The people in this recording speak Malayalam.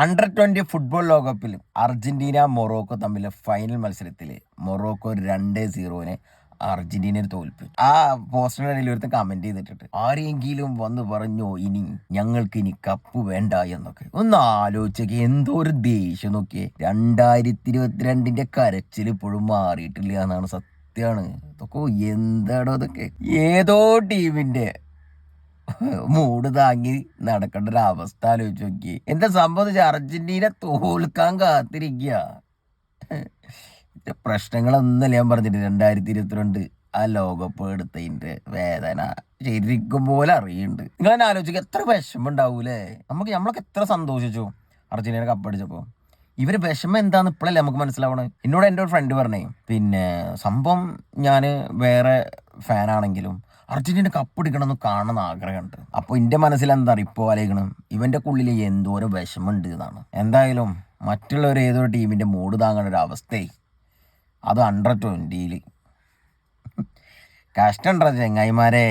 അണ്ടർ 20 ഫുട്ബോൾ ലോകകപ്പിൽ അർജന്റീന മൊറോക്കോ തമ്മിലെ ഫൈനൽ മത്സരത്തിൽ മൊറോക്കോ 2-0 അർജന്റീനയെ തോൽപ്പിച്ചു. ആ പോസ്റ്ററിനിടയിൽ ഒരുത്തൻ കമന്റ് ചെയ്തിട്ടുണ്ട്, ആരെങ്കിലും വന്ന് പറഞ്ഞോ ഞങ്ങൾക്ക് ഇനി കപ്പ് വേണ്ട എന്നൊക്കെ. ഒന്ന് ആലോചിച്ചൊക്കെ, എന്തോ ഒരു ദേഷ്യം നോക്കിയേ. 2022 കരച്ചിൽ ഇപ്പോഴും മാറിയിട്ടില്ല എന്നാണ് സത്യമാണ്. ഇതൊക്കെ എന്താണോ അതൊക്കെ, ഏതോ ടീമിന്റെ മൂട് താങ്ങി നടക്കേണ്ട ഒരു അവസ്ഥ ആലോചിച്ച് നോക്കി. എന്താ സംഭവിച്ച, അർജന്റീന തോൽക്കാൻ കാത്തിരിക്കുക. പ്രശ്നങ്ങളൊന്നുമല്ല ഞാൻ പറഞ്ഞിട്ട്. 2022 ആ ലോകകപ്പ് എടുത്തതിന്റെ വേദന ശരിക്കും പോലെ അറിയുന്നുണ്ട്. നിങ്ങൾ തന്നെ ആലോചിക്കുക, എത്ര വിഷമം ഉണ്ടാവൂലേ. നമ്മളൊക്കെ എത്ര സന്തോഷിച്ചു അർജന്റീന കപ്പടിച്ചപ്പോ. ഇവര് വിഷമം എന്താന്ന് ഇപ്പോഴല്ലേ നമുക്ക് മനസ്സിലാവണേ. എന്നോട് എൻ്റെ ഒരു ഫ്രണ്ട് പറഞ്ഞേ, പിന്നെ സംഭവം ഞാൻ വേറെ ഫാനാണെങ്കിലും അർജന്റീന കപ്പടിക്കണം എന്ന് കാണുന്ന ആഗ്രഹമുണ്ട്. അപ്പോൾ എൻ്റെ മനസ്സിൽ എന്താ ഇപ്പോൾ ആലോചിക്കണം, ഇവന്റെ ഉള്ളിൽ എന്തോരം വിഷമമുണ്ട് എന്നാണ്. എന്തായാലും മറ്റുള്ളവർ ഏതൊരു ടീമിന്റെ മൂഡ് താങ്ങുന്ന ഒരു അവസ്ഥയെ, അത് അണ്ടർ 20 കഷ്ടണ്ട ചെങ്ങായിമാരെ.